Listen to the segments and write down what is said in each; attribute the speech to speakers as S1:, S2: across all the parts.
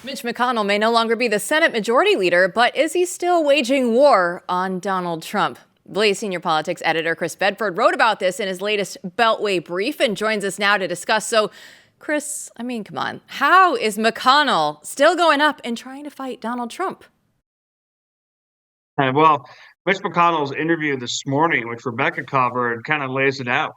S1: Mitch McConnell may no longer be the Senate Majority Leader, but is he still waging war on Donald Trump? Blaze senior politics editor Chris Bedford wrote about this in his latest Beltway brief and joins us now to discuss. So, Chris, I mean, come on. How is McConnell still going up and trying to fight Donald Trump?
S2: Well, Mitch McConnell's interview this morning, which Rebecca covered, kind of lays it out.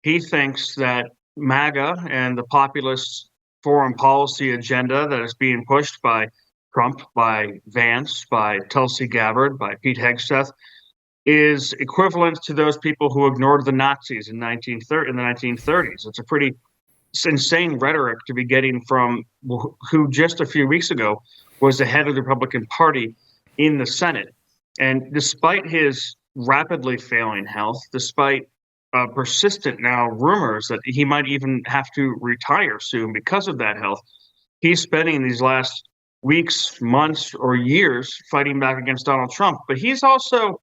S2: He thinks that MAGA and the populist foreign policy agenda that is being pushed by Trump, by Vance, by Tulsi Gabbard, by Pete Hegseth, is equivalent to those people who ignored the Nazis in the 1930s. It's a pretty insane rhetoric to be getting from who just a few weeks ago was the head of the Republican Party in the Senate. And despite his rapidly failing health, despite persistent now rumors that he might even have to retire soon because of that health, he's spending these last weeks, months, or years fighting back against Donald Trump. But he's also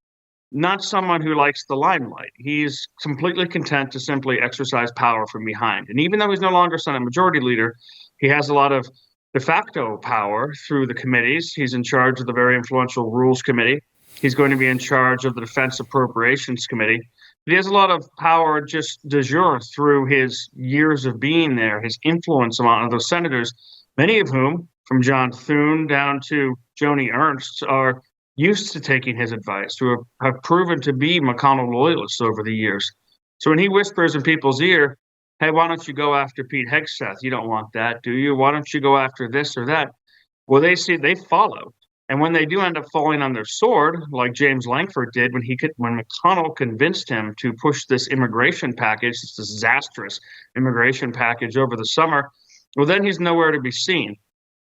S2: not someone who likes the limelight. He's completely content to simply exercise power from behind. And even though he's no longer Senate Majority Leader, he has a lot of de facto power through the committees. He's in charge of the very influential Rules Committee. He's going to be in charge of the Defense Appropriations Committee. But he has a lot of power just de jure through his years of being there, his influence among those senators, many of whom, from John Thune down to Joni Ernst, are used to taking his advice, who have proven to be McConnell loyalists over the years. So when he whispers in people's ear, hey, why don't you go after Pete Hegseth? You don't want that, do you? Why don't you go after this or that? Well, they follow. And when they do end up falling on their sword, like James Lankford did when McConnell convinced him to push this immigration package, this disastrous immigration package over the summer, well, then he's nowhere to be seen.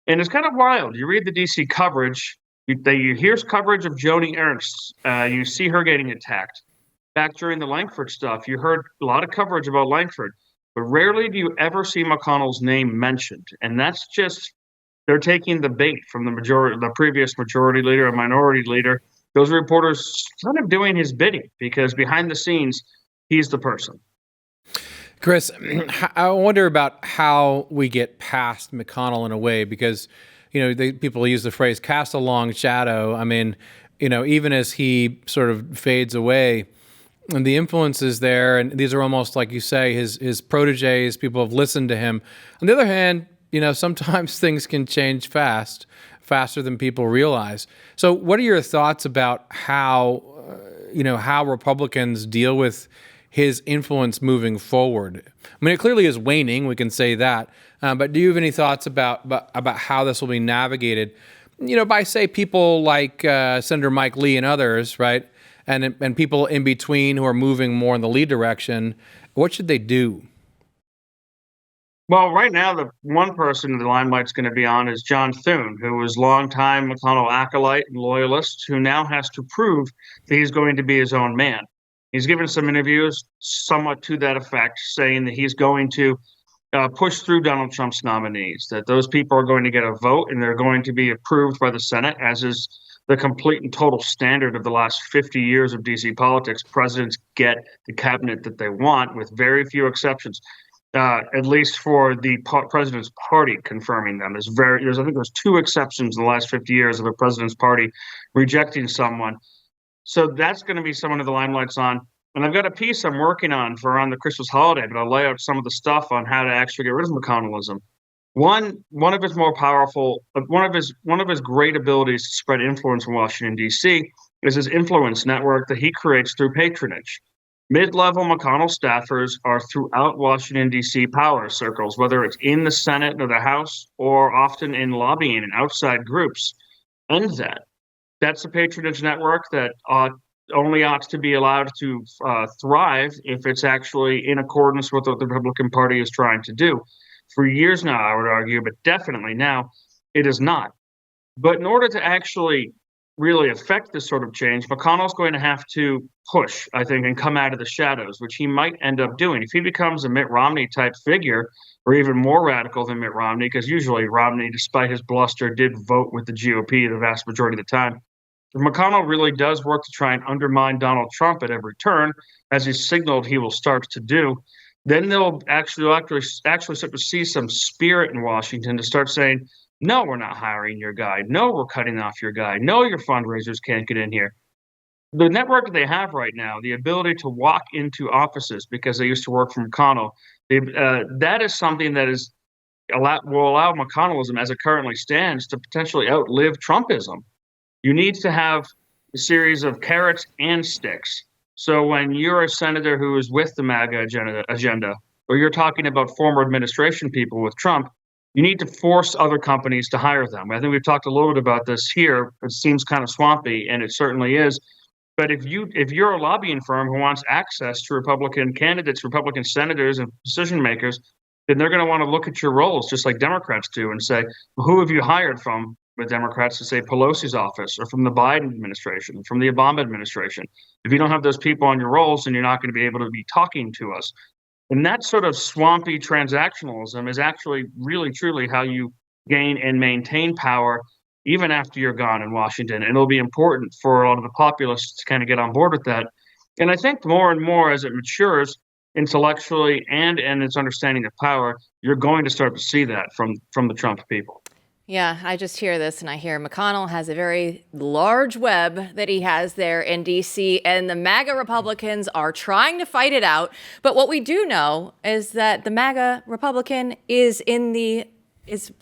S2: And it's kind of wild. You read the D.C. coverage, you hear coverage of Joni Ernst. You see her getting attacked. Back during the Lankford stuff, you heard a lot of coverage about Lankford, but rarely do you ever see McConnell's name mentioned. And that's just, they're taking the bait from the previous majority leader and minority leader. Those reporters kind of doing his bidding because behind the scenes, he's the person.
S3: Chris, I wonder about how we get past McConnell in a way, because, people use the phrase cast a long shadow. I mean, even as he sort of fades away, and the influence is there, and these are almost, like you say, his proteges, people have listened to him. On the other hand, sometimes things can change faster than people realize. So what are your thoughts about how Republicans deal with his influence moving forward? I mean, it clearly is waning. We can say that. But do you have any thoughts about how this will be navigated, by, say, people like Senator Mike Lee and others, right? And people in between who are moving more in the lead direction. What should they do?
S2: Well, right now, the one person the limelight's going to be on is John Thune, who was longtime McConnell acolyte and loyalist, who now has to prove that he's going to be his own man. He's given some interviews somewhat to that effect, saying that he's going to push through Donald Trump's nominees, that those people are going to get a vote and they're going to be approved by the Senate, as is the complete and total standard of the last 50 years of D.C. politics. Presidents get the cabinet that they want, with very few exceptions. At least for the president's party confirming them. I think there's two exceptions in the last 50 years of a president's party rejecting someone. So that's going to be someone who the limelight's on. And I've got a piece I'm working on for around the Christmas holiday, but I'll lay out some of the stuff on how to actually get rid of McConnellism. One of his more powerful, one of his great abilities to spread influence in Washington, D.C. is his influence network that he creates through patronage. Mid-level McConnell staffers are throughout Washington, D.C. power circles, whether it's in the Senate or the House, or often in lobbying and outside groups. And that's a patronage network that only ought to be allowed to thrive if it's actually in accordance with what the Republican Party is trying to do. For years now, I would argue, but definitely now, it is not. But in order to actually really affect this sort of change, McConnell's going to have to push, I think, and come out of the shadows, which he might end up doing. If he becomes a Mitt Romney type figure, or even more radical than Mitt Romney, because usually Romney, despite his bluster, did vote with the GOP the vast majority of the time. If McConnell really does work to try and undermine Donald Trump at every turn, as he's signaled he will start to do, then they'll actually start to see some spirit in Washington to start saying, No, we're not hiring your guy. No, we're cutting off your guy. No, your fundraisers can't get in here. The network they have right now, the ability to walk into offices because they used to work for McConnell, that is something that will allow McConnellism, as it currently stands, to potentially outlive Trumpism. You need to have a series of carrots and sticks. So when you're a senator who is with the MAGA agenda, or you're talking about former administration people with Trump, you need to force other companies to hire them. I think we've talked a little bit about this here. It seems kind of swampy, and it certainly is. But if you're a lobbying firm who wants access to Republican candidates, Republican senators, and decision makers, then they're going to want to look at your roles just like Democrats do and say, well, who have you hired from the Democrats to say Pelosi's office or from the Biden administration, from the Obama administration? If you don't have those people on your rolls, then you're not going to be able to be talking to us. And that sort of swampy transactionalism is actually really, truly how you gain and maintain power even after you're gone in Washington. And it'll be important for a lot of the populists to kind of get on board with that. And I think more and more as it matures intellectually and in its understanding of power, you're going to start to see that from the Trump people.
S1: Yeah, I just hear this and I hear McConnell has a very large web that he has there in D.C. and the MAGA Republicans are trying to fight it out. But what we do know is that the MAGA Republican is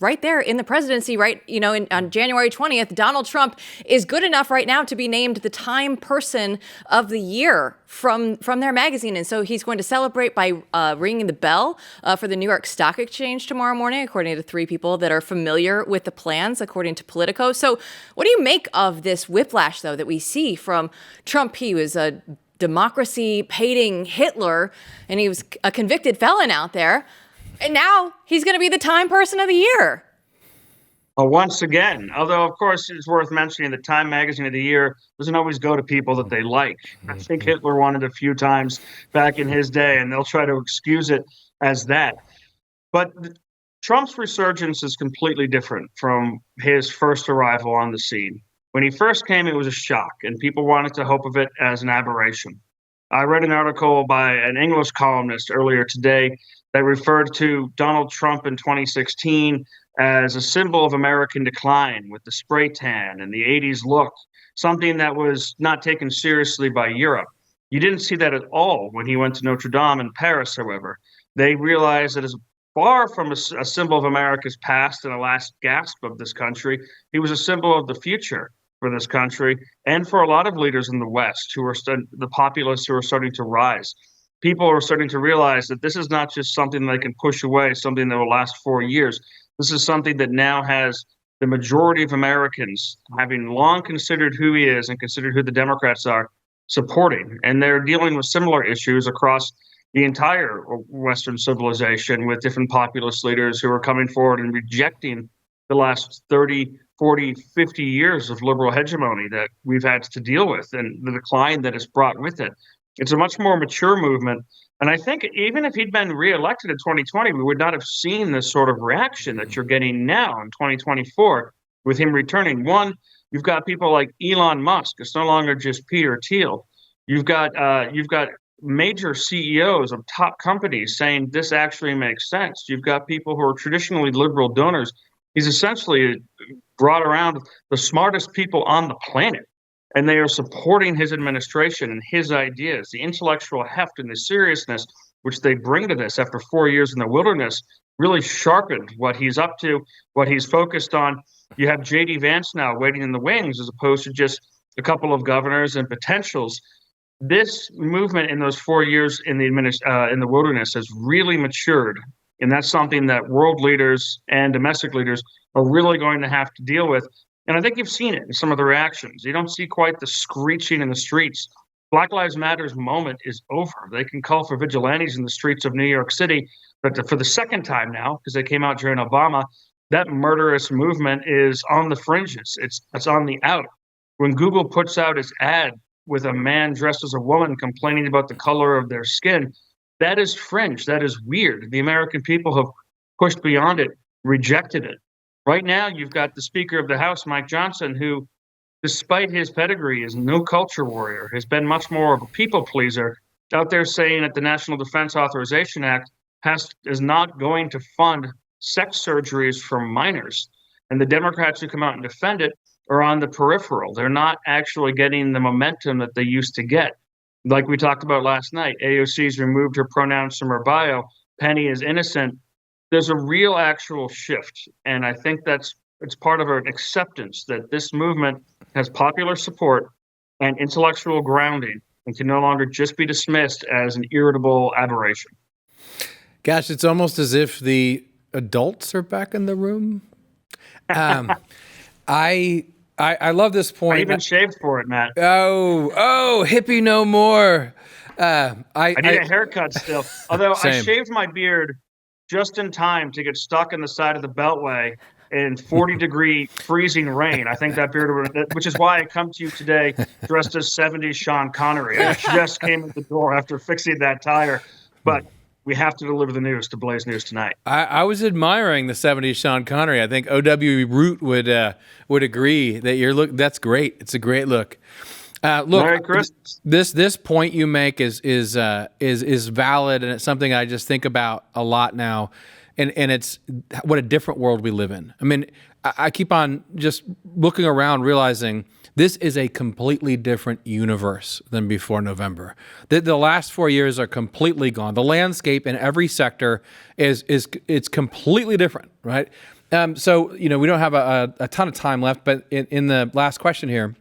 S1: right there in the presidency, right? On January 20th, Donald Trump is good enough right now to be named the Time Person of the Year from their magazine. And so he's going to celebrate by ringing the bell for the New York Stock Exchange tomorrow morning, according to 3 people that are familiar with the plans, according to Politico. So what do you make of this whiplash, though, that we see from Trump? He was a democracy-hating Hitler, and he was a convicted felon out there. And now he's going to be the Time Person of the Year.
S2: Once again, although, of course, it's worth mentioning that Time Magazine of the Year doesn't always go to people that they like. I think Hitler won it a few times back in his day, and they'll try to excuse it as that. But Trump's resurgence is completely different from his first arrival on the scene. When he first came, it was a shock, and people wanted to hope of it as an aberration. I read an article by an English columnist earlier today that referred to Donald Trump in 2016 as a symbol of American decline with the spray tan and the 80s look, something that was not taken seriously by Europe. You didn't see that at all when he went to Notre Dame in Paris, however. They realized that as far from a symbol of America's past and a last gasp of this country, he was a symbol of the future for this country and for a lot of leaders in the West who are the populists who are starting to rise. People are starting to realize that this is not just something they can push away, something that will last 4 years. This is something that now has the majority of Americans, having long considered who he is and considered who the Democrats are, supporting. And they're dealing with similar issues across the entire Western civilization with different populist leaders who are coming forward and rejecting the last 30, 40, 50 years of liberal hegemony that we've had to deal with and the decline that it's brought with it. It's a much more mature movement. And I think even if he'd been reelected in 2020, we would not have seen this sort of reaction that you're getting now in 2024 with him returning. One, you've got people like Elon Musk. It's no longer just Peter Thiel. You've got major CEOs of top companies saying this actually makes sense. You've got people who are traditionally liberal donors. He's essentially brought around the smartest people on the planet, and they are supporting his administration and his ideas. The intellectual heft and the seriousness which they bring to this after 4 years in the wilderness really sharpened what he's up to, what he's focused on. You have J.D. Vance now waiting in the wings as opposed to just a couple of governors and potentials. This movement in those 4 years in the wilderness has really matured. And that's something that world leaders and domestic leaders are really going to have to deal with. And I think you've seen it in some of the reactions. You don't see quite the screeching in the streets. Black Lives Matter's moment is over. They can call for vigilantes in the streets of New York City, but for the second time now, because they came out during Obama, that murderous movement is on the fringes. It's on the out. When Google puts out its ad with a man dressed as a woman complaining about the color of their skin, that is fringe. That is weird. The American people have pushed beyond it, rejected it. Right now, you've got the Speaker of the House, Mike Johnson, who, despite his pedigree, is no culture warrior, has been much more of a people pleaser, out there saying that the National Defense Authorization Act is not going to fund sex surgeries for minors. And the Democrats who come out and defend it are on the peripheral. They're not actually getting the momentum that they used to get. Like we talked about last night, AOC's removed her pronouns from her bio. Penny is innocent. There's a real actual shift. And I think it's part of an acceptance that this movement has popular support and intellectual grounding and can no longer just be dismissed as an irritable aberration.
S3: Gosh, it's almost as if the adults are back in the room. I love this point.
S2: I even shaved for it, Matt.
S3: Oh, hippie no more.
S2: I need a haircut still. Although
S3: Same.
S2: I shaved my beard just in time to get stuck in the side of the Beltway in 40-degree freezing rain. I think that beard, which is why I come to you today dressed as 70s Sean Connery. I just came in the door after fixing that tire. But we have to deliver the news to Blaze News tonight.
S3: I was admiring the 70s Sean Connery. I think O.W. Root would agree that that's great. It's a great look. Look,
S2: Merry Christmas.
S3: This point you make is valid, and it's something I just think about a lot now. And it's what a different world we live in. I mean, I keep on just looking around, realizing this is a completely different universe than before November. The last 4 years are completely gone. The landscape in every sector it's completely different, right? So we don't have a ton of time left, but in the last question here,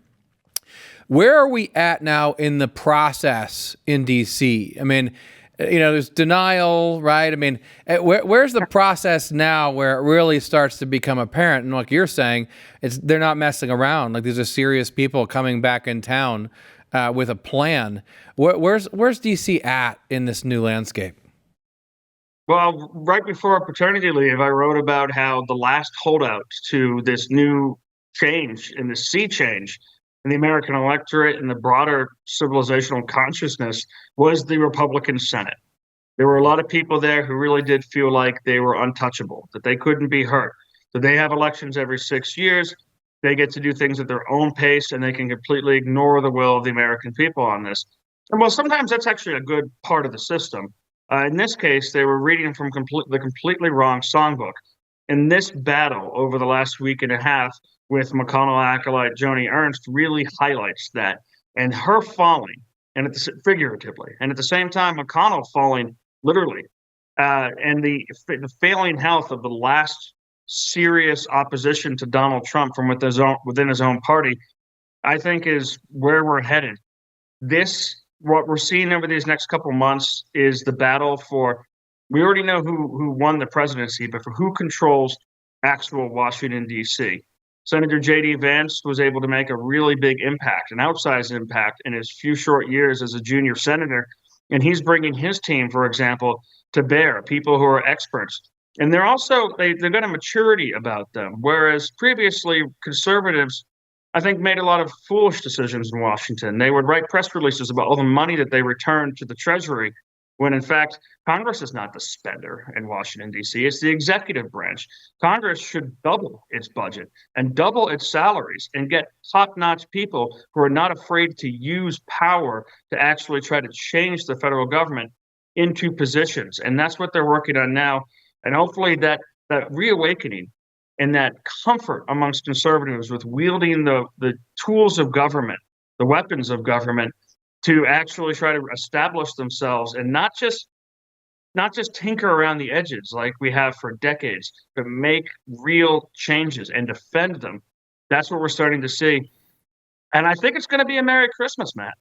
S3: where are we at now in the process in D.C.? I mean, there's denial, right? I mean, where's the process now where it really starts to become apparent? And like you're saying, they're not messing around. Like these are serious people coming back in town with a plan. Where's DC at in this new landscape?
S2: Well, right before paternity leave, I wrote about how the last holdout to this new change and the sea change in the American electorate and the broader civilizational consciousness was the Republican Senate. There were a lot of people there who really did feel like they were untouchable, that they couldn't be hurt, that they have elections every 6 years, they get to do things at their own pace, and they can completely ignore the will of the American people on this. And well, sometimes that's actually a good part of the system. In this case, they were reading from the completely wrong songbook. And this battle over the last week and a half with McConnell acolyte Joni Ernst really highlights that. And her falling, and figuratively, and at the same time, McConnell falling literally, and the failing health of the last serious opposition to Donald Trump from within his own party, I think is where we're headed. What we're seeing over these next couple months is the battle for, we already know who won the presidency, but for who controls actual Washington, D.C. Senator J.D. Vance was able to make a really big impact, an outsized impact in his few short years as a junior senator. And he's bringing his team, for example, to bear, people who are experts. And they've got a maturity about them. Whereas previously conservatives, I think, made a lot of foolish decisions in Washington. They would write press releases about all the money that they returned to the Treasury, when in fact, Congress is not the spender in Washington, D.C. It's the executive branch. Congress should double its budget and double its salaries and get top-notch people who are not afraid to use power to actually try to change the federal government into positions. And that's what they're working on now. And hopefully that reawakening and that comfort amongst conservatives with wielding the tools of government, the weapons of government, to actually try to establish themselves and not just tinker around the edges like we have for decades, but make real changes and defend them. That's what we're starting to see. And I think it's going to be a Merry Christmas, Matt.